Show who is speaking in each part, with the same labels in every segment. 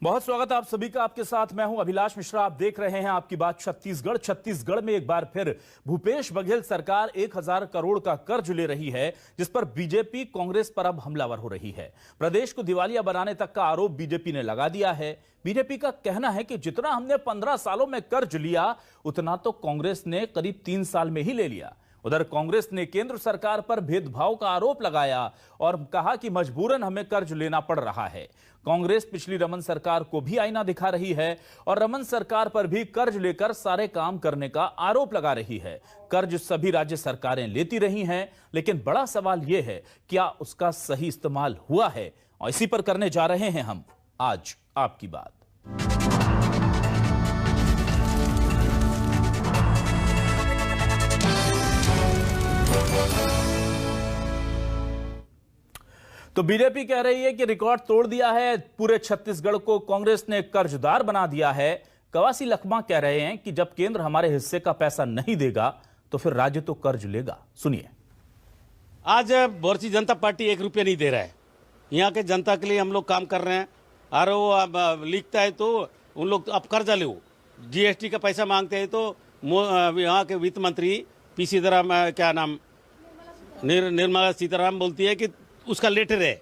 Speaker 1: बहुत स्वागत है आप सभी का। आपके साथ मैं हूं अभिलाष मिश्रा। आप देख रहे हैं आपकी बात छत्तीसगढ़। छत्तीसगढ़ में एक बार फिर भूपेश बघेल सरकार 1000 करोड़ का कर्ज ले रही है, जिस पर बीजेपी कांग्रेस पर अब हमलावर हो रही है। प्रदेश को दिवालिया बनाने तक का आरोप बीजेपी ने लगा दिया है। बीजेपी का कहना है कि जितना हमने 15 सालों में कर्ज लिया, उतना तो कांग्रेस ने करीब 3 साल में ही ले लिया। उधर कांग्रेस ने केंद्र सरकार पर भेदभाव का आरोप लगाया और कहा कि मजबूरन हमें कर्ज लेना पड़ रहा है। कांग्रेस पिछली रमन सरकार को भी आईना दिखा रही है और रमन सरकार पर भी कर्ज लेकर सारे काम करने का आरोप लगा रही है। कर्ज सभी राज्य सरकारें लेती रही हैं, लेकिन बड़ा सवाल यह है, क्या उसका सही इस्तेमाल हुआ है? और इसी पर करने जा रहे हैं हम आज आपकी बात। तो बीजेपी कह रही है कि रिकॉर्ड तोड़ दिया है, पूरे छत्तीसगढ़ को कांग्रेस ने कर्जदार बना दिया है। कवासी लखमा कह रहे हैं कि जब केंद्र हमारे हिस्से का पैसा नहीं देगा तो फिर राज्य तो कर्ज लेगा। सुनिए।
Speaker 2: आज भारतीय जनता पार्टी 1 रुपया नहीं दे रहा है। यहाँ के जनता के लिए हम लोग काम कर रहे हैं। और वो लिखता है तो उन लोग अब कर्जा ले, जीएसटी का पैसा मांगते हैं तो यहाँ के वित्त मंत्री पी सीताराम, क्या नाम, निर्मला सीताराम बोलती है कि उसका लेटर है,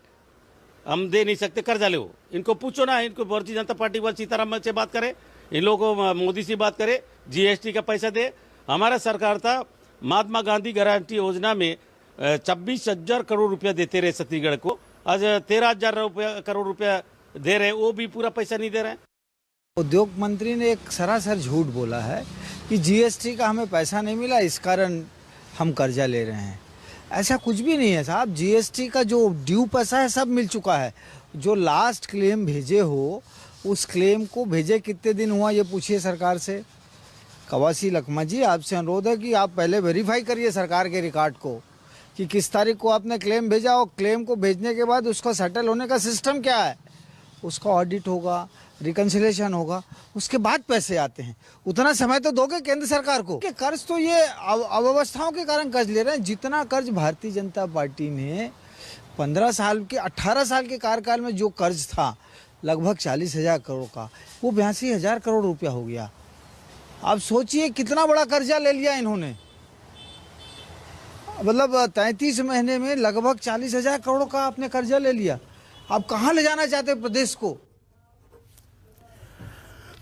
Speaker 2: हम दे नहीं सकते, कर्जा ले। इनको पूछो ना, इनको भारतीय जनता पार्टी वाले सीताराम से बात करे, इन लोगों को मोदी से बात करे, जीएसटी का पैसा दे। हमारा सरकार था महात्मा गांधी गारंटी योजना में 26,000 करोड़ रुपया देते रहे छत्तीसगढ़ को। आज 13,000 करोड़ रुपया दे रहे, वो भी पूरा पैसा नहीं दे रहे।
Speaker 3: उद्योग मंत्री ने एक सरासर झूठ बोला है कि जीएसटी का हमें पैसा नहीं मिला, इस कारण हम कर्जा ले रहे हैं। ऐसा कुछ भी नहीं है साहब। जीएसटी का जो ड्यू पैसा है सब मिल चुका है। जो लास्ट क्लेम भेजे हो, उस क्लेम को भेजे कितने दिन हुआ ये पूछिए सरकार से। कवासी लखमा जी, आपसे अनुरोध है कि आप पहले वेरीफाई करिए सरकार के रिकॉर्ड को कि किस तारीख को आपने क्लेम भेजा और क्लेम को भेजने के बाद उसका सेटल होने का सिस्टम क्या है। उसका ऑडिट होगा, रिकन्सिलेशन होगा, उसके बाद पैसे आते हैं। उतना समय तो दोगे केंद्र सरकार को। कि कर्ज तो ये अव्यवस्थाओं के कारण कर्ज ले रहे हैं। जितना कर्ज भारतीय जनता पार्टी ने 18 साल के कार्यकाल में जो कर्ज था लगभग 40,000 करोड़ का, वो 82,000 करोड़ रुपया हो गया। आप सोचिए कितना बड़ा कर्जा ले लिया इन्होंने। मतलब 33 महीने में लगभग 40,000 करोड़ का आपने कर्जा ले लिया। आप कहाँ ले जाना चाहते हैं प्रदेश को?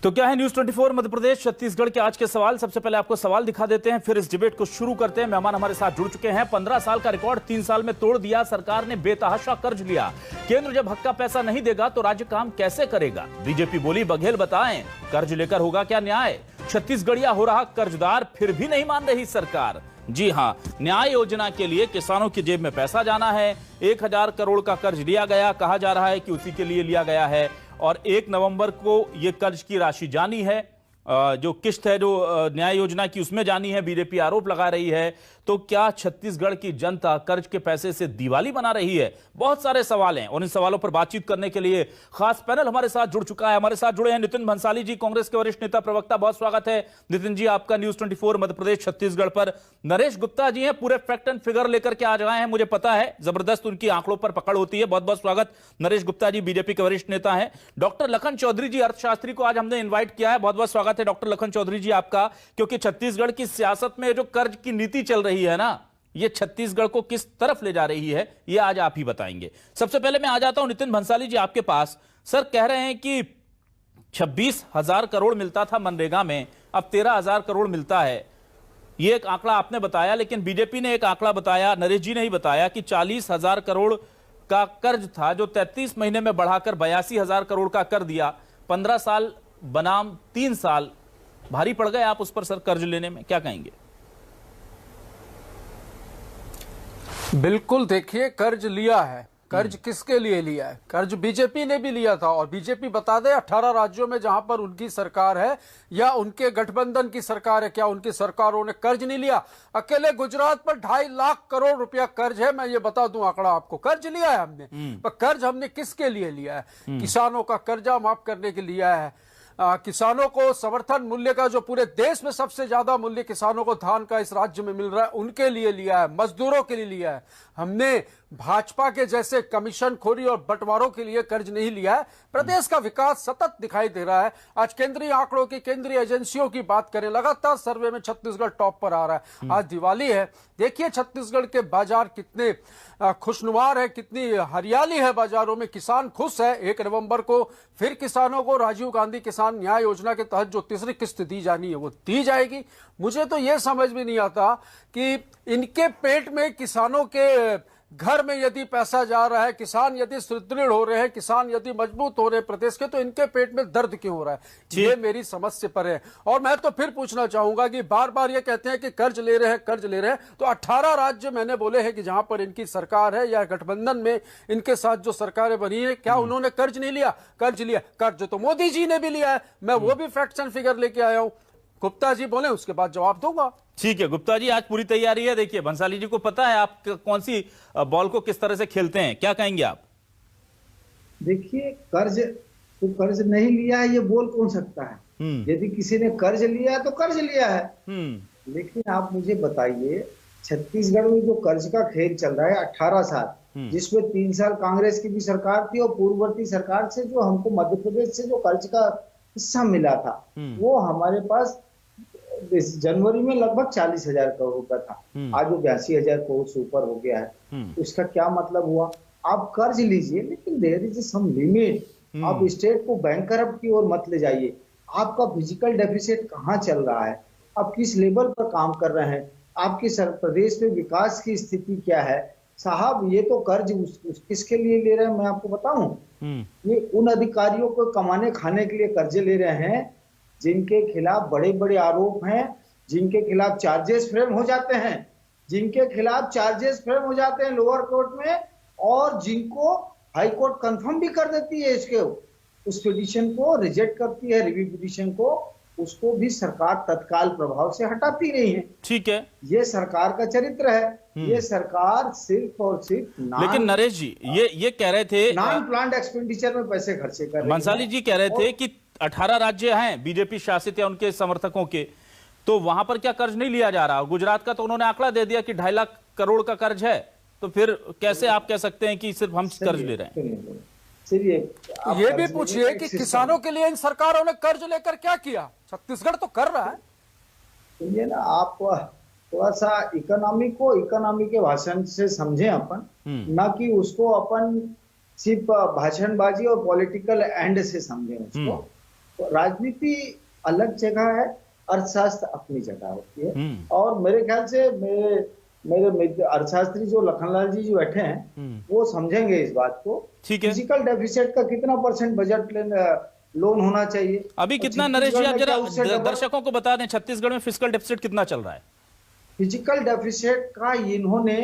Speaker 1: तो क्या है न्यूज 24 मध्य प्रदेश छत्तीसगढ़ के आज के सवाल। सबसे पहले आपको सवाल दिखा देते हैं, फिर इस डिबेट को शुरू करते हैं। मेहमान हमारे साथ जुड़ चुके हैं। 15 साल का रिकॉर्ड 3 साल में तोड़ दिया। सरकार ने बेतहाशा कर्ज लिया। केंद्र जब हक का पैसा नहीं देगा तो राज्य काम कैसे करेगा? बीजेपी बोली, बघेल बताएं कर्ज लेकर होगा क्या न्याय? छत्तीसगढ़िया हो रहा कर्जदार, फिर भी नहीं मान रही सरकार। जी हां, न्याय योजना के लिए किसानों की जेब में पैसा जाना है। 1000 करोड़ का कर्ज लिया गया, कहा जा रहा है कि उसी के लिए लिया गया है और 1 नवंबर को यह कर्ज की राशि जानी है। जो किस्त है जो न्याय योजना की, उसमें जानी है। बीजेपी आरोप लगा रही है। तो क्या छत्तीसगढ़ की जनता कर्ज के पैसे से दिवाली बना रही है? बहुत सारे सवाल हैं और इन सवालों पर बातचीत करने के लिए खास पैनल हमारे साथ जुड़ चुका है। हमारे साथ जुड़े हैं नितिन भंसाली जी, कांग्रेस के वरिष्ठ नेता प्रवक्ता। बहुत स्वागत है नितिन जी आपका न्यूज 24 मध्य प्रदेश छत्तीसगढ़ पर। नरेश गुप्ता जी हैं, पूरे फैक्ट एंड फिगर लेकर के आज आए हैं। मुझे पता है जबरदस्त उनकी आंकड़ों पर पकड़ होती है। बहुत बहुत स्वागत नरेश गुप्ता जी, बीजेपी के वरिष्ठ नेता हैं। डॉक्टर लखन चौधरी जी, अर्थशास्त्री को आज हमने इन्वाइट किया है। बहुत बहुत स्वागत है डॉक्टर लखन चौधरी जी आपका, क्योंकि छत्तीसगढ़ की सियासत में जो कर्ज की नीति चल रही है ना, ये छत्तीसगढ़ को किस तरफ ले जा रही है, ये आज आप ही बताएंगे। सबसे पहले मैं आ जाता हूं नितिन भंसाली जी आपके पास। सर कह रहे हैं कि 26,000 करोड़ मिलता था मनरेगा में, अब 13,000 करोड़ मिलता है। ये एक आंकड़ा आपने बताया, लेकिन बीजेपी ने एक आंकड़ा बताया, नरेश जी ने ही बताया कि 40,000 करोड़ का कर्ज था जो 33 महीने में बढ़ाकर 82,000 करोड़ का कर दिया। 15 साल बनाम 3 साल भारी पड़ गए आप उस पर सर कर्ज लेने में, क्या कहेंगे?
Speaker 4: बिल्कुल, देखिए कर्ज लिया है। कर्ज किसके लिए लिया है? कर्ज बीजेपी ने भी लिया था। और बीजेपी बता दे 18 राज्यों में जहां पर उनकी सरकार है या उनके गठबंधन की सरकार है, क्या उनकी सरकारों ने कर्ज नहीं लिया? अकेले गुजरात पर 2.5 लाख करोड़ रुपया कर्ज है। मैं ये बता दूं आंकड़ा आपको, कर्ज लिया है हमने। पर कर्ज हमने किसके लिए लिया है? किसानों का कर्जा माफ करने के लिए लिया है। किसानों को समर्थन मूल्य का, जो पूरे देश में सबसे ज्यादा मूल्य किसानों को धान का इस राज्य में मिल रहा है, उनके लिए लिया है। मजदूरों के लिए लिया है। हमने भाजपा के जैसे कमीशन खोरी और बंटवारों के लिए कर्ज नहीं लिया है। प्रदेश का विकास सतत दिखाई दे रहा है। आज केंद्रीय आंकड़ों की, केंद्रीय एजेंसियों की बात करें, लगातार सर्वे में छत्तीसगढ़ टॉप पर आ रहा है। आज दिवाली है, देखिए छत्तीसगढ़ के बाजार कितने खुशनुमार है, कितनी हरियाली है बाजारों में, किसान खुश है। 1 नवंबर को फिर किसानों को राजीव गांधी किसान न्याय योजना के तहत जो तीसरी किस्त दी जानी है वो दी जाएगी। मुझे तो ये समझ में नहीं आता कि इनके पेट में, किसानों के घर में यदि पैसा जा रहा है, किसान यदि सुदृढ़ हो रहे हैं, किसान यदि मजबूत हो रहे हैं प्रदेश के, तो इनके पेट में दर्द क्यों हो रहा है? ये मेरी समझ से परे है। और मैं तो फिर पूछना चाहूंगा कि बार बार ये कहते हैं कि कर्ज ले रहे हैं, कर्ज ले रहे हैं, तो 18 राज्य मैंने बोले हैं कि जहां पर इनकी सरकार है या गठबंधन में इनके साथ जो सरकारें बनी है, क्या उन्होंने कर्ज नहीं लिया? कर्ज लिया। कर्ज तो मोदी जी ने भी लिया है। मैं वो भी फैक्ट्स एंड फिगर लेके आया हूं। गुप्ता जी बोले, उसके बाद जवाब दूंगा।
Speaker 1: ठीक है गुप्ता जी, आज पूरी तैयारी है। देखिए भंसाली जी को पता है आप कौन सी बॉल को किस तरह से खेलते हैं, क्या कहेंगे आप?
Speaker 5: देखिए, कर्ज तो कर्ज नहीं लिया है ये बोल कौन सकता है? यदि किसी ने कर्ज लिया है तो कर्ज लिया है। लेकिन आप मुझे बताइए, छत्तीसगढ़ में जो कर्ज का खेल चल रहा है 18 साल, जिसमें 3 साल कांग्रेस की भी सरकार थी और पूर्ववर्ती सरकार से जो हमको मध्य प्रदेश से जो कर्ज का हिस्सा मिला था, वो हमारे पास इस जनवरी में लगभग 40,000 करोड़ रुपया था। आज वो 82,000 करोड़ से ऊपर हो गया है। तो इसका क्या मतलब हुआ? आप कर्ज लीजिए, लेकिन देयर इज सम लिमिट। आप स्टेट को बैंकरप्ट की ओर मत ले जाइए। आपका फिजिकल डेफिसिट कहाँ चल रहा है, आप किस लेवल पर काम कर रहे हैं, आपके प्रदेश में विकास की स्थिति क्या है? साहब, ये तो कर्ज किसके लिए ले रहे हैं मैं आपको बताऊं। ये उन अधिकारियों को कमाने खाने के लिए कर्जे ले रहे हैं जिनके खिलाफ बड़े बड़े आरोप हैं, जिनके खिलाफ चार्जेस फ्रेम हो जाते हैं, लोअर कोर्ट में, और जिनको हाई कोर्ट कंफर्म भी कर देती है इसके, उस पिटीशन को रिजेक्ट करती है, रिव्यू पिटीशन को, उसको भी सरकार तत्काल प्रभाव से हटाती रही है।
Speaker 1: ठीक है,
Speaker 5: ये सरकार का चरित्र है। ये सरकार सिर्फ और सिर्फ
Speaker 1: लेकिन नरेश जी ये कह रहे थे
Speaker 5: नॉन प्लान्ड एक्सपेंडिचर में पैसे खर्चे कर रहे हैं।
Speaker 1: बंसाली जी कह रहे थे कि 18 राज्य हैं बीजेपी शासित या उनके समर्थकों के, तो वहां पर क्या कर्ज नहीं लिया जा रहा? गुजरात का तो उन्होंने आंकड़ा दे दिया कि 2.5 लाख करोड़ का कर्ज है, तो फिर कैसे आप कह सकते हैं कि सिर्फ हम कर्ज ले रहे हैं?
Speaker 5: चलिए,
Speaker 4: ये भी पूछिए कि किसानों के लिए इन सरकारों ने कर्ज लेकर क्या किया? छत्तीसगढ़ तो कर रहा है।
Speaker 5: ये ना, आप थोड़ा सा इकोनॉमी के भाषण से समझें अपन, ना कि उसको अपन सिर्फ भाषणबाजी और पॉलिटिकल एंड से समझें उसको। तो राजनीति अलग जगह है, अर्थशास्त्र अपनी जगह होती है। और मेरे ख्याल से मेरे अर्थशास्त्री जो लखनलाल जी जो बैठे हैं, वो समझेंगे इस बात को। फिजिकल डेफिसिट का कितना % बजट लोन होना चाहिए,
Speaker 1: अभी कितना? नरेश जी आप जरा दर्शकों को बता दें, छत्तीसगढ़ में फिजिकल डेफिसिट कितना चल रहा है?
Speaker 5: फिजिकल डेफिसिट का इन्होंने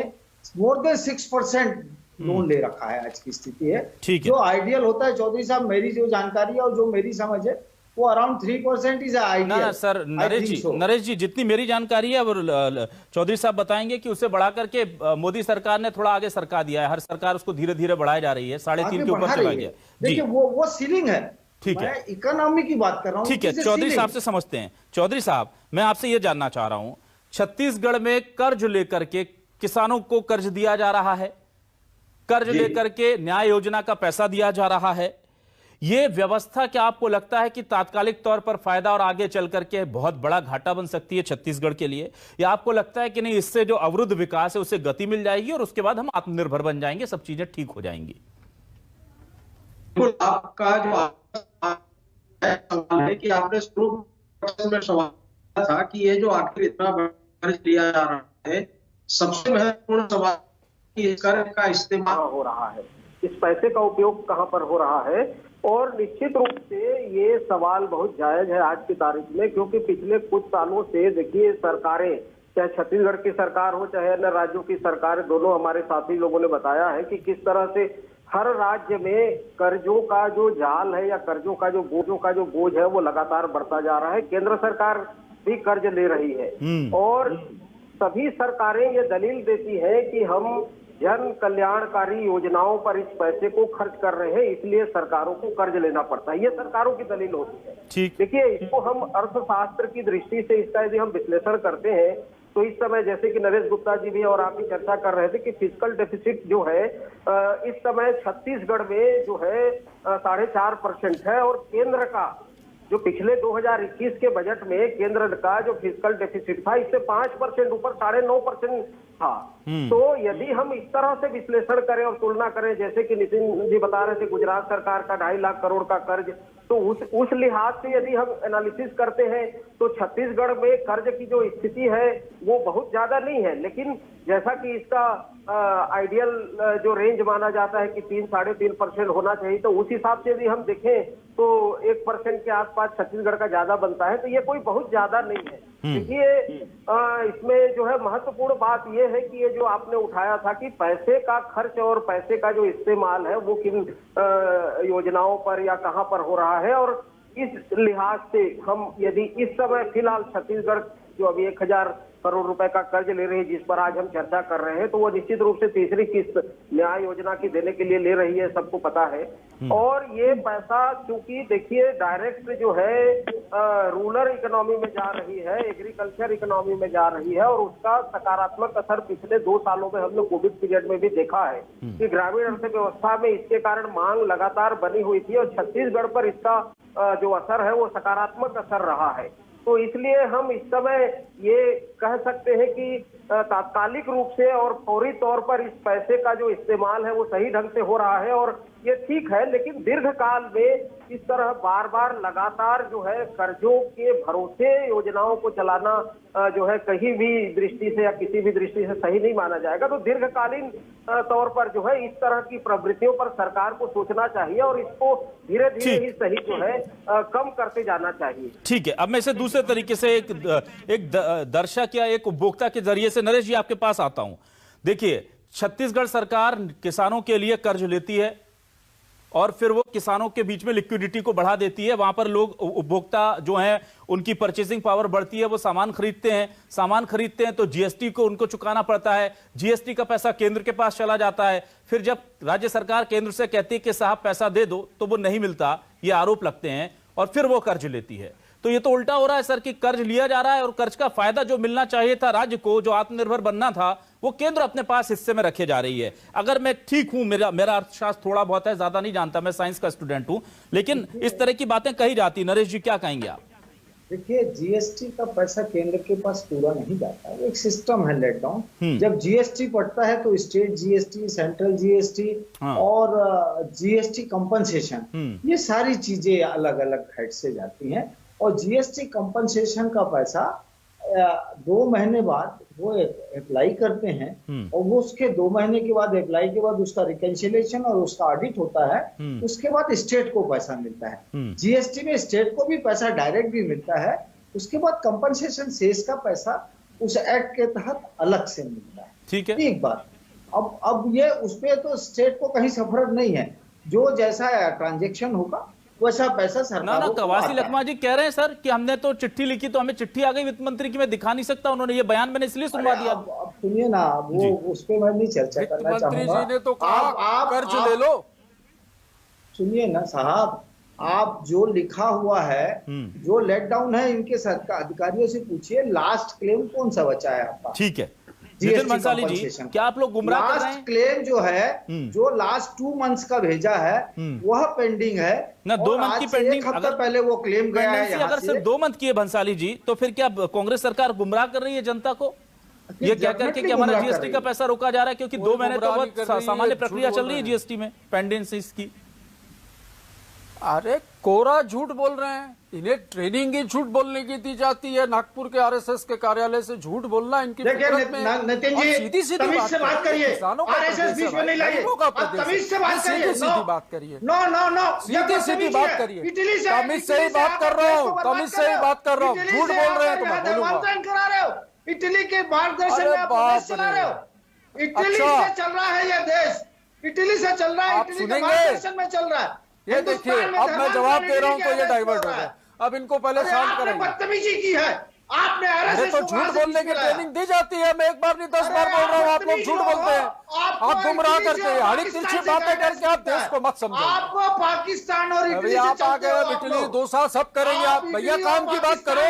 Speaker 5: मोर देन 6% लोन ले रखा है। आज की स्थिति है, जो आइडियल होता है, चौधरी साहब मेरी जो जानकारी है और जो मेरी समझ है, वो अराउंड 3% इज आइडियल।
Speaker 1: ना सर, नरेश जी जितनी मेरी जानकारी है, और चौधरी साहब बताएंगे कि उसे बढ़ा करके मोदी सरकार ने थोड़ा आगे सरका दिया है। हर सरकार उसको धीरे धीरे बढ़ाया जा रही है, 3.5 के ऊपर चला गया।
Speaker 5: देखिए, वो सीलिंग है।
Speaker 1: ठीक है,
Speaker 5: इकोनॉमी की बात कर रहा हूँ।
Speaker 1: ठीक है, चौधरी साहब से समझते हैं। चौधरी साहब, मैं आपसे यह जानना चाह रहा हूं, छत्तीसगढ़ में कर्ज लेकर के किसानों को कर्ज दिया जा रहा है, कर्ज लेकर के न्याय योजना का पैसा दिया जा रहा है। यह व्यवस्था क्या आपको लगता है कि तात्कालिक तौर पर फायदा और आगे चल करके बहुत बड़ा घाटा बन सकती है छत्तीसगढ़ के लिए, या आपको लगता है कि नहीं, इससे जो अवरुद्ध विकास है उसे गति मिल जाएगी और उसके बाद हम आत्मनिर्भर बन जाएंगे, सब चीजें ठीक हो जाएंगी?
Speaker 6: आपका जो सवाल है कि आपने शुरू में सवाल था कि ये जो आखिर इतना कर्ज लिया जा रहा है, सबसे महत्वपूर्ण सवाल कि इस कर्ज का इस्तेमाल हो रहा है, इस पैसे का उपयोग कहां पर हो रहा है। और निश्चित रूप से ये सवाल बहुत जायज है आज की तारीख में, क्योंकि पिछले कुछ सालों से देखिए सरकारें, चाहे छत्तीसगढ़ की सरकार हो चाहे अन्य राज्यों की सरकार, दोनों हमारे साथी लोगों ने बताया है कि किस तरह से हर राज्य में कर्जों का जो जाल है या कर्जों का जो बोझ है वो लगातार बढ़ता जा रहा है। केंद्र सरकार भी कर्ज ले रही है और सभी सरकारें ये दलील देती है कि हम जन कल्याणकारी योजनाओं पर इस पैसे को खर्च कर रहे हैं, इसलिए सरकारों को कर्ज लेना पड़ता है। ये सरकारों की दलील होती है। देखिए, इसको हम अर्थशास्त्र की दृष्टि से इसका यदि हम विश्लेषण करते हैं
Speaker 7: तो इस समय जैसे कि नरेश गुप्ता जी भी और आप भी चर्चा कर रहे थे कि फिजिकल डेफिसिट जो है इस समय छत्तीसगढ़ में जो है 4.5% है, और केंद्र का जो पिछले 2021 के बजट में केंद्र का जो फिजिकल डेफिसिट था इससे 5% ऊपर 9.5% था। तो यदि हम इस तरह से विश्लेषण करें और तुलना करें, जैसे कि नितिन जी बता रहे थे गुजरात सरकार का 2.5 लाख करोड़ का कर्ज, तो उस लिहाज से यदि हम एनालिसिस करते हैं तो छत्तीसगढ़ में कर्ज की जो स्थिति है वो बहुत ज्यादा नहीं है, लेकिन जैसा कि इसका आइडियल जो रेंज माना जाता है कि 3-3.5% होना चाहिए, तो उस हिसाब से यदि हम देखें तो 1% के आसपास छत्तीसगढ़ का ज्यादा बनता है, तो ये कोई बहुत ज्यादा नहीं है। देखिए इसमें जो है महत्वपूर्ण बात ये है कि ये जो आपने उठाया था कि पैसे का खर्च और पैसे का जो इस्तेमाल है वो किन योजनाओं पर या कहां पर हो रहा है, और इस लिहाज से हम यदि इस समय फिलहाल छत्तीसगढ़ जो अभी 1000 करोड़ रुपए का कर्ज ले रही है जिस पर आज हम चर्चा कर रहे हैं, तो वो निश्चित रूप से तीसरी किस्त न्याय योजना की देने के लिए ले रही है, सबको पता है। और ये पैसा चूंकि देखिए डायरेक्ट जो है रूरल इकोनॉमी में जा रही है, एग्रीकल्चर इकोनॉमी में जा रही है, और उसका सकारात्मक असर पिछले 2 सालों में हमने कोविड पीरियड में भी देखा है कि ग्रामीण अर्थव्यवस्था में इसके कारण मांग लगातार बनी हुई थी, और छत्तीसगढ़ पर इसका जो असर है वो सकारात्मक असर रहा है। तो इसलिए हम इस समय ये कह सकते हैं कि तात्कालिक रूप से और फौरी तौर पर इस पैसे का जो इस्तेमाल है वो सही ढंग से हो रहा है, और ये ठीक है, लेकिन दीर्घ काल में इस तरह बार बार लगातार जो है कर्जों के भरोसे योजनाओं को चलाना जो है कहीं भी दृष्टि से या किसी भी दृष्टि से सही नहीं माना जाएगा। तो दीर्घकालीन तौर पर जो है इस तरह की प्रवृत्तियों पर सरकार को सोचना चाहिए और इसको धीरे धीरे ही सही जो है कम करते जाना चाहिए।
Speaker 1: ठीक है, अब मैं इसे दूसरे तरीके से एक दर्शक या एक उपभोक्ता के जरिए से नरेश जी आपके पास आता हूं। देखिए, छत्तीसगढ़ सरकार किसानों के लिए कर्ज लेती है और फिर वो किसानों के बीच में लिक्विडिटी को बढ़ा देती है। वहां पर लोग उपभोक्ता जो हैं उनकी परचेसिंग पावर बढ़ती है, वो सामान खरीदते हैं तो जीएसटी को उनको चुकाना पड़ता है। जीएसटी का पैसा केंद्र के पास चला जाता है। फिर जब राज्य सरकार केंद्र से कहती है कि साहब पैसा दे दो, तो वो नहीं मिलता, ये आरोप लगते हैं और फिर वो कर्ज लेती है। तो ये तो उल्टा हो रहा है सर कि कर्ज लिया जा रहा है और कर्ज का फायदा जो मिलना चाहिए था राज्य को, जो आत्मनिर्भर बनना था, वो केंद्र अपने पास हिस्से में रखे जा रही है। अगर मैं ठीक हूं, मेरा अर्थशास्त्र थोड़ा बहुत है, ज्यादा नहीं जानता, मैं साइंस का स्टूडेंट हूं, लेकिन इस तरह की बातें कही जाती। नरेश जी क्या कहेंगे आप?
Speaker 5: देखिए, जीएसटी का पैसा केंद्र के पास पूरा नहीं जाता है, एक सिस्टम है लेट डाउन। जब जीएसटी पड़ता है तो स्टेट जीएसटी, सेंट्रल जीएसटी और जीएसटी कंपनसेशन, ये सारी चीजें अलग अलग हेड से जाती हैं। और जीएसटी कंपनसेशन का पैसा 2 महीने बाद वो अप्लाई करते हैं और वो उसके 2 महीने के बाद अप्लाई के बाद उसका रिकन्सिलेशन और उसका ऑडिट होता है। उसके बाद स्टेट को पैसा मिलता है। जीएसटी में स्टेट को भी पैसा डायरेक्ट भी मिलता है। उसके बाद कंपनसेशन सेस का पैसा उस एक्ट के तहत अलग से मिलता है।
Speaker 1: ठीक है,
Speaker 5: एक बात। अब ये उस पे तो स्टेट को कहीं सफर नहीं है, जो जैसा ट्रांजेक्शन होगा वैसा पैसा सरकार
Speaker 1: ना कवासी लखमा जी कह रहे हैं सर कि हमने तो चिट्ठी लिखी, तो हमें चिट्ठी आ गई वित्त मंत्री की, मैं दिखा नहीं सकता। उन्होंने ये बयान मैंने इसलिए सुनवा दिया।
Speaker 5: अब सुनिए ना, वो उस पे मैं नहीं चर्चा करना चाहूंगा।
Speaker 4: वित्त मंत्री जी ने तो कहा कर्ज ले लो।
Speaker 5: सुनिए ना साहब, आप जो लिखा हुआ है, जो लेट डाउन है, इनके सरकार अधिकारियों से पूछिए लास्ट क्लेम कौन सा बचा है आपका। ठीक है
Speaker 1: नितिन बंसाली जी, क्या आप लोग गुमराह कर रहे हैं?
Speaker 5: लास्ट क्लेम जो है, जो लास्ट 2 मंथ्स का भेजा है, वह पेंडिंग है ना। 2 मंथ की पेंडिंग, एक हफ्ता पहले वो क्लेम गया है।
Speaker 1: अगर सिर्फ 2 मंथ की है बंसाली जी, तो फिर क्या कांग्रेस सरकार गुमराह कर रही है जनता को, ये क्या करके कि हमारा जीएसटी का पैसा रोका जा रहा है? क्योंकि 2 महीने तो बहुत सामान्य प्रक्रिया चल रही है जीएसटी में, पेंडेंसी की।
Speaker 4: अरे कोरा झूठ बोल रहे हैं, इन्हें ट्रेनिंग ही झूठ बोलने की दी जाती है। नागपुर के आरएसएस के कार्यालय से झूठ बोलना इनकी फितरत में।
Speaker 5: नितिन जी,
Speaker 4: सीधी
Speaker 5: तमीज से बात करिए, आरएसएस बीच में नहीं लाइए, तमीज से बात करिए,
Speaker 4: सीधी बात करिए,
Speaker 5: नो
Speaker 4: सीधी बात करिए। तमीज से ही बात कर रहा हूँ, तमीज से ही बात कर रहा हूँ। झूठ बोल रहे हैं तो मैं बोलूंगा।
Speaker 5: करा रहे हो, इटली के मार्गदर्शन में आप प्रदेश चला रहे हो। इटली से चल रहा है यह देश, इटली से चल रहा है, इटली के मार्गदर्शन में चल रहा है।
Speaker 4: ये देखिए, अब मैं जवाब दे रहा हूँ तो ये डाइवर्ट हो गया। अब इनको पहले शांत करेंगे।
Speaker 5: बदतमीजी की है आपने।
Speaker 4: अरे तो झूठ बोलने की ट्रेनिंग दी जाती है। मैं 1 बार नहीं 10 बार बोल रहा हूँ, आप लोग झूठ बोलते हैं। आप गुमराह करते हैं, हरी तिरछी बातें करके आप देश को मत समझो।
Speaker 5: आपको पाकिस्तान और
Speaker 4: अभी आप आ गए, इटली दूसरा सब करेंगे आप। भैया काम की बात करो।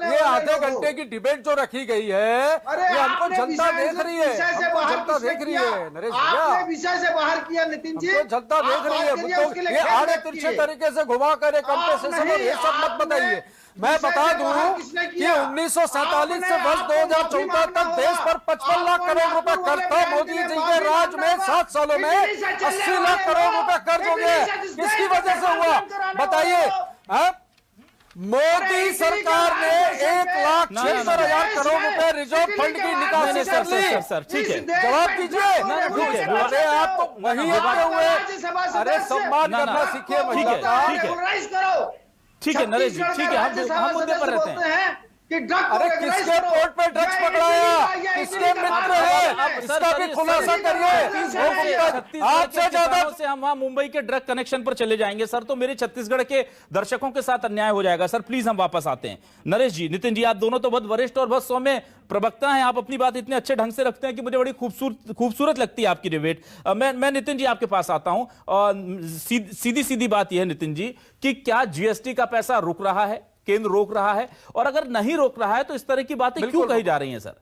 Speaker 4: ये आधे घंटे की डिबेट जो रखी गई है, ये हमको जनता देख रही है, हमको जनता देख रही है नरेश भैया,
Speaker 5: विषय से बाहर किया नितिन जी,
Speaker 4: जनता देख रही है। ये आड़े तिरछे तरीके से घुमा कर कंपेसेशन और ये सब मत बताइए। मैं बता दूं कि 1947 से वर्ष 2014 तक देश पर 55 लाख करोड़ रुपए कर्ज था। मोदी जी के राज में 7 सालों में 80 लाख करोड़ रुपए कर्ज हो गए। किसकी वजह से हुआ बताइए? मोदी सरकार ने 1,76,000 करोड़ रुपए रिजर्व फंड की निकासी कर ली।
Speaker 1: सर ठीक है,
Speaker 4: जवाब दीजिए। अरे आप तो वही आते हुए, अरे सम्मान करना सीखिए महिला का।
Speaker 1: ठीक है नरेश जी, ठीक है, हम मुद्दे पर रहते हैं
Speaker 5: कि
Speaker 4: अरे किसके पोर्ट पे ड्रग्स पकड़ाया, किसके मित्र है, इसका भी खुलासा करिए।
Speaker 1: आपसे ज्यादा से हम वहां मुंबई के ड्रग कनेक्शन पर चले जाएंगे सर, तो मेरे छत्तीसगढ़ के दर्शकों के साथ अन्याय हो जाएगा सर। प्लीज हम वापस आते हैं। नरेश जी, नितिन जी, आप दोनों तो बहुत वरिष्ठ और बहुत सौम्य प्रवक्ता हैं, आप अपनी बात इतने अच्छे ढंग से रखते हैं कि मुझे बड़ी खूबसूरत लगती है आपकी डिबेट। मैं नितिन जी आपके पास आता हूं। सीधी बात यह है नितिन जी कि क्या जीएसटी का पैसा रुक रहा है, केंद्र रोक रहा है, और अगर नहीं रोक रहा है तो इस तरह की बातें क्यों कही जा रही हैं सर?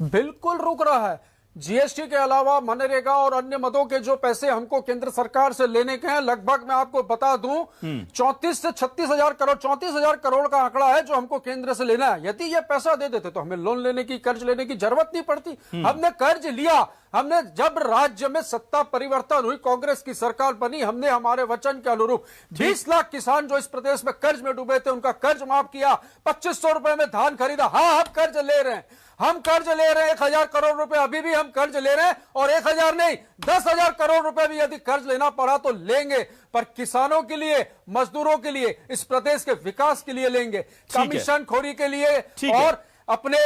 Speaker 4: बिल्कुल रुक रहा है। जीएसटी के अलावा मनरेगा और अन्य मदों के जो पैसे हमको केंद्र सरकार से लेने के हैं, लगभग मैं आपको बता दूं 34 से 36,000 करोड़, 34,000 करोड़ का आंकड़ा है जो हमको केंद्र से लेना है। यदि ये पैसा दे देते तो हमें लोन लेने की, कर्ज लेने की जरूरत नहीं पड़ती। हमने कर्ज लिया, हमने जब राज्य में सत्ता परिवर्तन हुई, कांग्रेस की सरकार बनी, हमने हमारे वचन के अनुरूप 20 लाख किसान जो इस प्रदेश में कर्ज में डूबे थे उनका कर्ज माफ किया, 2500 रुपए में धान खरीदा। हाँ, हम कर्ज ले रहे हैं, हम कर्ज ले रहे हैं 1,000 करोड़ रुपए, अभी भी हम कर्ज ले रहे हैं, और 1,000 नहीं 10,000 करोड़ रुपए भी यदि कर्ज लेना पड़ा तो लेंगे, पर किसानों के लिए, मजदूरों के लिए, इस प्रदेश के विकास के लिए लेंगे, कमीशन खोरी के लिए और अपने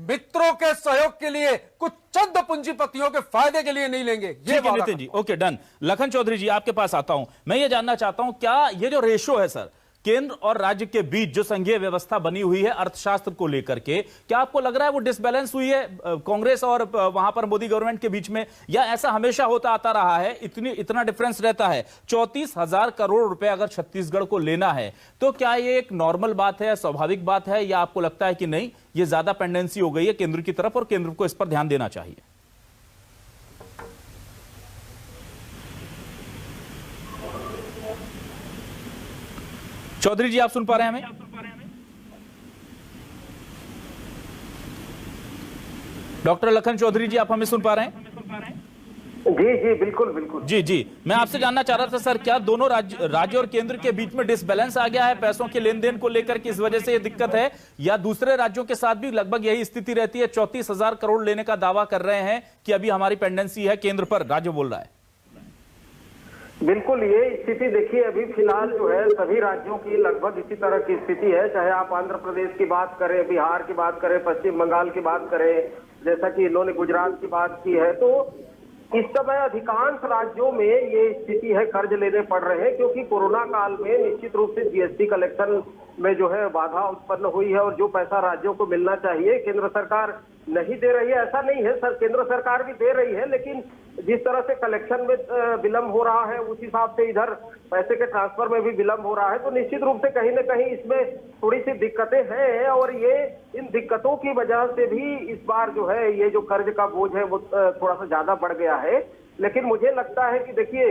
Speaker 4: मित्रों के सहयोग के लिए, कुछ चंद पूंजीपतियों के फायदे के लिए नहीं लेंगे। ये
Speaker 1: नितिन जी, ओके डन। लखन चौधरी जी आपके पास आता हूं। मैं ये जानना चाहता हूं, क्या ये जो रेशो है सर केंद्र और राज्य के बीच, जो संघीय व्यवस्था बनी हुई है अर्थशास्त्र को लेकर के, क्या आपको लग रहा है वो डिसबैलेंस हुई है कांग्रेस और वहां पर मोदी गवर्नमेंट के बीच में, या ऐसा हमेशा होता आता रहा है, इतना डिफरेंस रहता है? 34,000 करोड़ रुपए अगर छत्तीसगढ़ को लेना है तो क्या ये एक नॉर्मल बात है, स्वाभाविक बात है, या आपको लगता है कि नहीं ये ज्यादा पेंडेंसी हो गई है केंद्र की तरफ और केंद्र को इस पर ध्यान देना चाहिए? चौधरी जी आप सुन पा रहे हैं हमें? डॉक्टर लखन चौधरी जी आप हमें सुन पा रहे हैं?
Speaker 7: जी बिल्कुल।
Speaker 1: जी मैं आपसे जानना चाह रहा था सर, क्या दोनों राज्य और केंद्र के बीच में डिसबैलेंस आ गया है पैसों के लेन देन को लेकर के, इस वजह से ये दिक्कत है, या दूसरे राज्यों के साथ भी लगभग यही स्थिति रहती है? 34,000 करोड़ लेने का दावा कर रहे हैं कि अभी हमारी पेंडेंसी है केंद्र पर, राज्य बोल रहा है।
Speaker 7: बिल्कुल, ये स्थिति देखिए अभी फिलहाल जो है सभी राज्यों की लगभग इसी तरह की स्थिति है, चाहे आप आंध्र प्रदेश की बात करें, बिहार की बात करें, पश्चिम बंगाल की बात करें, जैसा कि इन्होंने गुजरात की बात की है, तो इस समय अधिकांश राज्यों में ये स्थिति है, कर्ज लेने पड़ रहे हैं, क्योंकि कोरोना काल में निश्चित रूप से जीएसटी कलेक्शन में जो है बाधा उत्पन्न हुई है, और जो पैसा राज्यों को मिलना चाहिए केंद्र सरकार नहीं दे रही है। ऐसा नहीं है सर, केंद्र सरकार भी दे रही है, लेकिन जिस तरह से कलेक्शन में विलंब हो रहा है, उस हिसाब से इधर पैसे के ट्रांसफर में भी विलंब हो रहा है, तो निश्चित रूप से कहीं न कहीं इसमें थोड़ी सी दिक्कतें हैं, और ये इन दिक्कतों की वजह से भी इस बार जो है ये जो कर्ज का बोझ है वो थोड़ा सा ज्यादा बढ़ गया है। लेकिन मुझे लगता है कि देखिए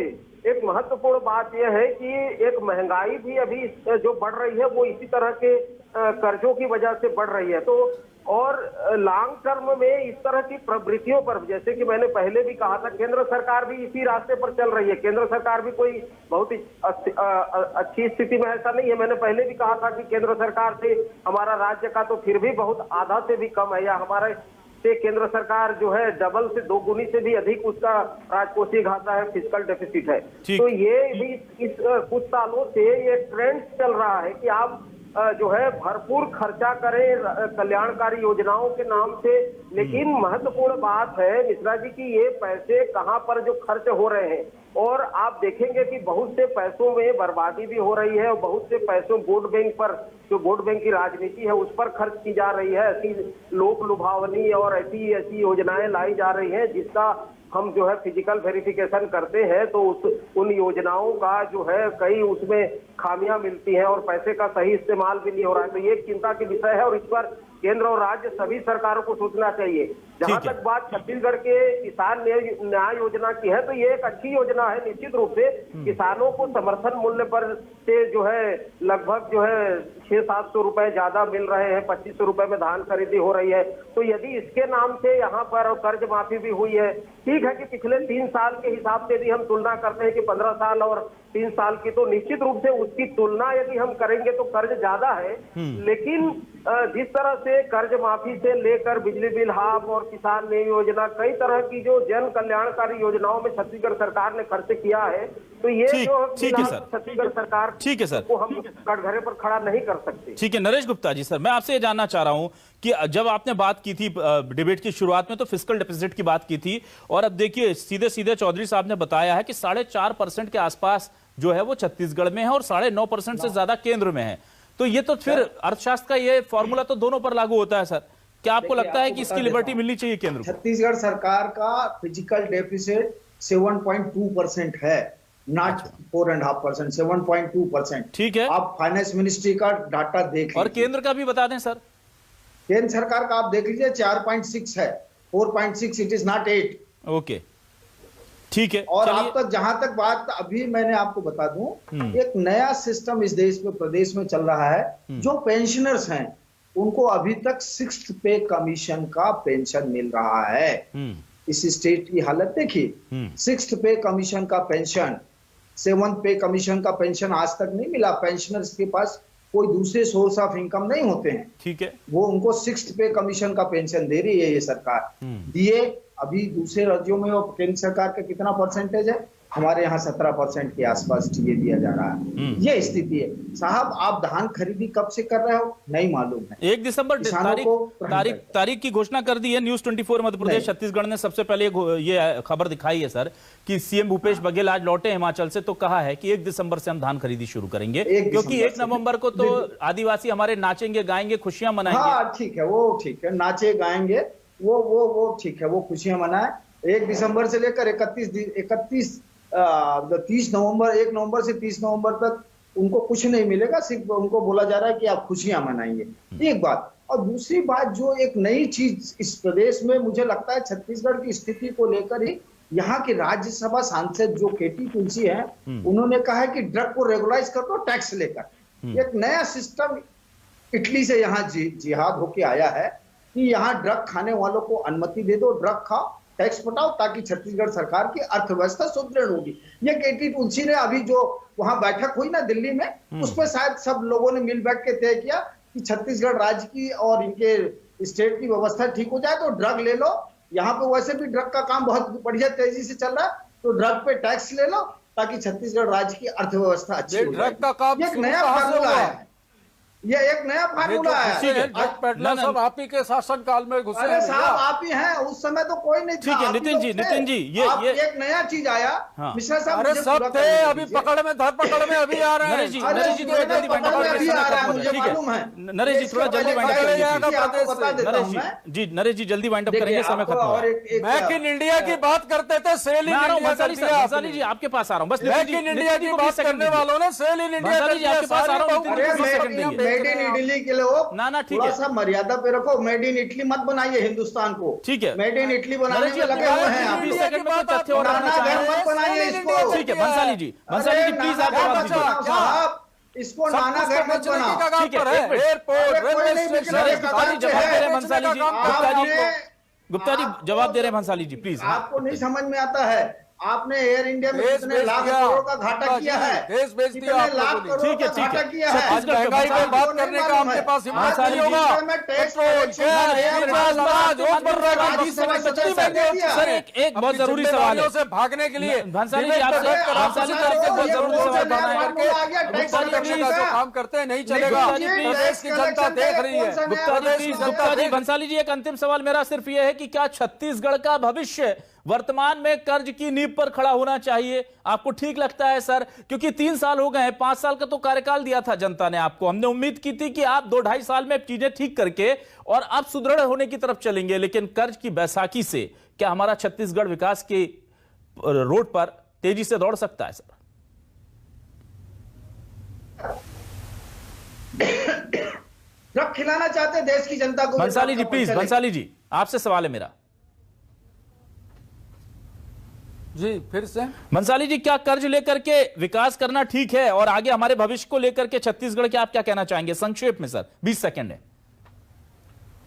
Speaker 7: एक महत्वपूर्ण बात यह है कि एक महंगाई भी अभी जो बढ़ रही है वो इसी तरह के कर्जों की वजह से बढ़ रही है, तो और लॉन्ग टर्म में इस तरह की प्रवृत्तियों पर, जैसे कि मैंने पहले भी कहा था, केंद्र सरकार भी इसी रास्ते पर चल रही है। केंद्र सरकार भी कोई बहुत ही अच्छी स्थिति में ऐसा नहीं है। मैंने पहले भी कहा था कि केंद्र सरकार से हमारा राज्य का तो फिर भी बहुत आधा से भी कम है, या हमारे से केंद्र सरकार जो है डबल से 2 गुनी से भी अधिक उसका राजकोषीय घाटा है, फिस्कल डेफिसिट है। तो ये भी इस कुछ सालों से ये ट्रेंड चल रहा है कि आप जो है भरपूर खर्चा करें कल्याणकारी योजनाओं के नाम से, लेकिन महत्वपूर्ण बात है मिश्रा जी की ये पैसे कहां पर जो खर्च हो रहे हैं, और आप देखेंगे कि बहुत से पैसों में बर्बादी भी हो रही है और बहुत से पैसों वोट बैंक पर, जो वोट बैंक की राजनीति है उस पर खर्च की जा रही है। ऐसी लोक लुभावनी और ऐसी ऐसी योजनाएं लाई जा रही हैं जिसका हम जो है फिजिकल वेरिफिकेशन करते हैं तो उन योजनाओं का जो है कई उसमें खामियां मिलती हैं और पैसे का सही इस्तेमाल भी नहीं हो रहा है। तो ये एक चिंता की विषय है और इस पर केंद्र और राज्य सभी सरकारों को सोचना चाहिए। जहां तक बात छत्तीसगढ़ के किसान न्याय योजना की है तो ये एक अच्छी योजना है। निश्चित रूप से किसानों को समर्थन मूल्य पर से जो है लगभग जो है 600-700 रुपए ज्यादा मिल रहे हैं, 2500 रुपए में धान खरीदी हो रही है। तो यदि इसके नाम से यहाँ पर कर्ज माफी भी हुई है, ठीक है कि पिछले 3 साल के हिसाब से यदि हम तुलना करते हैं कि 15 साल और 3 साल की, तो निश्चित रूप से उसकी तुलना यदि हम करेंगे तो कर्ज ज्यादा है। लेकिन जिस तरह से कर्ज माफी से लेकर बिजली बिल हाफ और किसान न्याय योजना, कई तरह की जो जन कल्याणकारी योजनाओं में छत्तीसगढ़ सरकार ने खर्च किया है, तो ये जो छत्तीसगढ़ सरकार
Speaker 1: ठीक है सर
Speaker 7: को हम कटघरे पर खड़ा नहीं कर सकते।
Speaker 1: ठीक है नरेश गुप्ता जी, सर मैं आपसे ये जानना चाह रहा हूं कि जब आपने बात की थी डिबेट की शुरुआत में तो फिस्कल डेफिसिट की बात की थी, और अब देखिए सीधे सीधे चौधरी साहब ने बताया है कि 4.5% के आसपास जो है वो छत्तीसगढ़ में है और 9.5% से ज्यादा केंद्र में है। तो ये तो फिर अर्थशास्त्र का ये फॉर्मूला तो दोनों पर लागू होता है सर। क्या आपको लगता है कि इसकी लिबर्टी मिलनी चाहिए केंद्र को?
Speaker 5: छत्तीसगढ़ सरकार का फिजिकल डेफिसिट 7.2% है, नॉट 4.5%, 7.2%।
Speaker 1: ठीक है,
Speaker 5: आप फाइनेंस मिनिस्ट्री का डाटा देख
Speaker 1: और केंद्र का भी बता दें सर।
Speaker 5: केंद्र सरकार का आप देख लीजिए 4.6 है, 4.6, इट इज नॉट 8।
Speaker 1: ओके ठीक है।
Speaker 5: और आप तक जहां तक बात अभी मैंने आपको बता दूं, एक नया सिस्टम इस देश में प्रदेश में चल रहा है। जो पेंशनर्स हैं उनको अभी तक 6th पे कमीशन का पेंशन मिल रहा है। इस स्टेट की हालत देखिए, 6th पे कमीशन का पेंशन, 7th पे कमीशन का पेंशन आज तक नहीं मिला। पेंशनर्स के पास कोई दूसरे सोर्स ऑफ इनकम नहीं होते हैं,
Speaker 1: ठीक है,
Speaker 5: वो उनको 6th पे कमीशन का पेंशन दे रही है ये सरकार। दिए अभी दूसरे राज्यों में और केंद्र सरकार का कितना परसेंटेज है? हमारे यहाँ 17% के आसपास टीए दिया जा रहा है। ये स्थिति है साहब। आप धान खरीदी कब से कर रहे हो नहीं मालूम है।
Speaker 1: 1 दिसंबर तारीख की घोषणा कर दी है। न्यूज 24 मध्य प्रदेश छत्तीसगढ़ ने सबसे पहले ये खबर दिखाई है सर कि सीएम भूपेश बघेल आज लौटे हिमाचल से, तो कहा है कि 1 दिसंबर से हम धान खरीदी शुरू करेंगे, क्योंकि 1 नवंबर को तो आदिवासी हमारे नाचेंगे गाएंगे, खुशियां मनाएंगे।
Speaker 5: हाँ ठीक है, वो ठीक है, नाचे गाएंगे, वो ठीक है, वो खुशियां मनाए। 1 दिसंबर से लेकर 30 नवंबर, 1 नवंबर से 30 नवंबर तक उनको कुछ नहीं मिलेगा, सिर्फ उनको बोला जा रहा है कि आप खुशियां मनाइए। एक बात। और दूसरी बात, जो एक नई चीज इस प्रदेश में मुझे लगता है छत्तीसगढ़ की स्थिति को लेकर ही यहाँ के राज्यसभा सांसद जो केटी तुलसी है, उन्होंने कहा है कि ड्रग को रेगुलाइज कर दो टैक्स लेकर। एक नया सिस्टम इटली से यहाँ जिहाद होके आया है कि यहाँ ड्रग खाने वालों को अनुमति दे दो, ड्रग खाओ, टैक्स पटाओ, ताकि छत्तीसगढ़ सरकार की अर्थव्यवस्था सुदृढ़ होगी। ये केटी तुलसी ने अभी जो वहां बैठक हुई ना दिल्ली में, उसमें शायद सब लोगों ने मिल बैठ के तय किया कि छत्तीसगढ़ राज्य की और इनके स्टेट की व्यवस्था ठीक हो जाए तो ड्रग ले लो। यहाँ पे वैसे भी ड्रग का काम बहुत बढ़िया तेजी से चल रहा है, तो ड्रग पे टैक्स ले लो ताकि छत्तीसगढ़ राज्य की अर्थव्यवस्था अच्छी हो जाए।
Speaker 4: ड्रग का काम
Speaker 5: एक नया फार्मूला है, ये एक नया फार्मूला है।
Speaker 4: सब आप ही के शासन काल में घुसे।
Speaker 5: अरे साहब आप ही हैं, उस समय तो कोई नहीं था।
Speaker 1: ठीक है नितिन जी, ये
Speaker 5: एक नया चीज आया। मिश्रा साहब
Speaker 4: अरे सब थे, अभी पकड़ में धरपकड़ में अभी आ रहे हैं।
Speaker 1: नरेश जी थोड़ा जल्दी वाइंड अप करेंगे, नरेश जी थोड़ा जल्दी वाइंड अप करेंगे। नरेश जी जल्दी वाइंड अप करेंगे, समय खत्म हो रहा है।
Speaker 4: मेक इन इंडिया की बात करते थे, सेल इन इंडिया।
Speaker 1: भंसाली जी आपके पास आ रहा हूँ, बस
Speaker 4: मेक इन इंडिया की बात करने वालों ने सेल इन इंडिया
Speaker 1: आपके पास आ रहा हूँ।
Speaker 5: मेड इन इटली के लोग
Speaker 1: ना ठीक है,
Speaker 5: थोड़ा सा मर्यादा पे रखो। मेड इन इटली मत बनाइए हिंदुस्तान को।
Speaker 1: ठीक है,
Speaker 5: मेड इन इटली बनाने में लगे हुए हैं आप।
Speaker 1: 20 सेकंड में कुछ तथ्य और रखना चाहेंगे
Speaker 5: मत बनाइए इसको।
Speaker 1: ठीक है भंसाली जी प्लीज आप जवाब दीजिए
Speaker 5: साहब। इसको नाना घर मत बनाओ।
Speaker 1: ठीक है,
Speaker 4: एयरपोर्ट,
Speaker 1: रेलवे स्टेशन, जवाब दे रहे हैं भंसाली जी। गुप्ता जी जवाब दे रहे हैं भंसाली जी, प्लीज।
Speaker 5: आपको नहीं समझ में आता है आपने एयर इंडिया में कितने लाख करोड़ का घाटा किया है,
Speaker 4: देश बेच दिया
Speaker 5: कितने लाख करोड़
Speaker 1: ठीक है,
Speaker 5: का
Speaker 1: ठीक है।
Speaker 5: घाटा किया है।
Speaker 4: आज महंगाई पे बात करने का आपके पास हिम्मत नहीं होगा।
Speaker 1: सर एक बहुत जरूरी सवाल है
Speaker 4: से भागने के लिए
Speaker 1: भंसाली जी आपसे बहुत जरूरी सवाल करना है।
Speaker 4: जो काम करते हैं नहीं चलेगा। प्रदेश की जनता देख रही है।
Speaker 1: गुप्ता जी भंसाली जी एक अंतिम सवाल मेरा सिर्फ यह है कि क्या छत्तीसगढ़ का भविष्य वर्तमान में कर्ज की नींव पर खड़ा होना चाहिए? आपको ठीक लगता है सर? क्योंकि 3 साल हो गए हैं, 5 साल का तो कार्यकाल दिया था जनता ने आपको। हमने उम्मीद की थी कि आप 2-2.5 साल में चीजें ठीक करके और अब सुदृढ़ होने की तरफ चलेंगे, लेकिन कर्ज की बैसाखी से क्या हमारा छत्तीसगढ़ विकास की रोड पर तेजी से दौड़ सकता है सर?
Speaker 5: ट्रक खिलाना चाहते हैं देश की जनता को।
Speaker 1: भंसाली जी प्लीज, भंसाली जी आपसे सवाल है मेरा।
Speaker 4: जी फिर से
Speaker 1: भंसाली जी, क्या कर्ज लेकर के विकास करना ठीक है? और आगे हमारे भविष्य को लेकर के छत्तीसगढ़ के आप क्या कहना चाहेंगे संक्षेप में सर? 20 सेकंड है।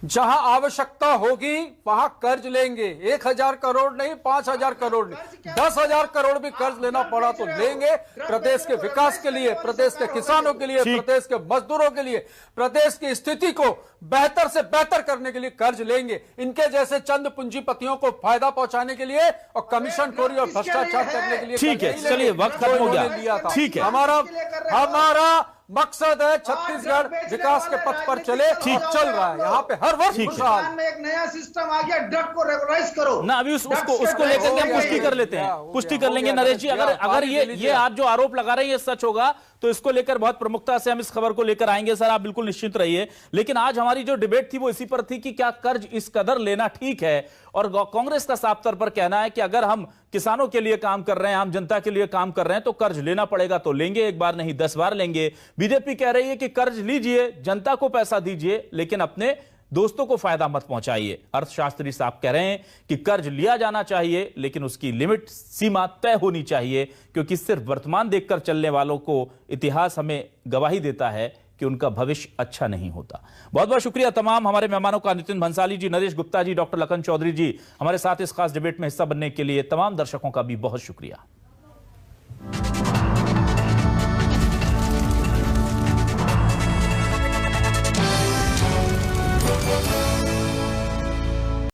Speaker 4: जहां आवश्यकता होगी वहां कर्ज लेंगे। 1000 करोड़ नहीं, 5000 करोड़ नहीं, 10,000 करोड़ भी कर्ज लेना पड़ा तो लेंगे। प्रदेश के विकास के लिए, प्रदेश के किसानों के लिए, प्रदेश के मजदूरों के लिए, प्रदेश की स्थिति को बेहतर से बेहतर करने के लिए कर्ज लेंगे। इनके जैसे चंद पूंजीपतियों को फायदा पहुंचाने के लिए और कमीशन खोरी और भ्रष्टाचार करने के लिए
Speaker 1: ठीक है, चलिए वक्त खत्म हो गया। ठीक है,
Speaker 4: हमारा मकसद है छत्तीसगढ़ विकास के पथ पर चले। ठीक चल रहा है यहाँ पे हर वर्ष खुशहाल।
Speaker 5: में एक नया सिस्टम आ गया, ड्रग को रेगुलाइज करो
Speaker 1: ना। अभी उसको लेकर के हम पुष्टि कर लेते हैं, पुष्टि कर लेंगे नरेश जी। अगर ये आप जो आरोप लगा रहे हैं ये सच होगा तो इसको लेकर बहुत प्रमुखता से हम इस खबर को लेकर आएंगे सर, आप बिल्कुल निश्चिंत रहिए। लेकिन आज हमारी जो डिबेट थी वो इसी पर थी कि क्या कर्ज इस कदर लेना ठीक है? और कांग्रेस का साफ तौर पर कहना है कि अगर हम किसानों के लिए काम कर रहे हैं, आम जनता के लिए काम कर रहे हैं तो कर्ज लेना पड़ेगा, तो लेंगे, एक बार नहीं 10 बार लेंगे। बीजेपी कह रही है कि कर्ज लीजिए, जनता को पैसा दीजिए, लेकिन अपने दोस्तों को फायदा मत पहुंचाइए। अर्थशास्त्री साहब कह रहे हैं कि कर्ज लिया जाना चाहिए लेकिन उसकी लिमिट, सीमा तय होनी चाहिए, क्योंकि सिर्फ वर्तमान देखकर चलने वालों को इतिहास हमें गवाही देता है कि उनका भविष्य अच्छा नहीं होता। बहुत बहुत शुक्रिया तमाम हमारे मेहमानों का, नितिन भंसाली जी, नरेश गुप्ता जी, डॉक्टर लखन चौधरी जी, हमारे साथ इस खास डिबेट में हिस्सा बनने के लिए। तमाम दर्शकों का भी बहुत शुक्रिया।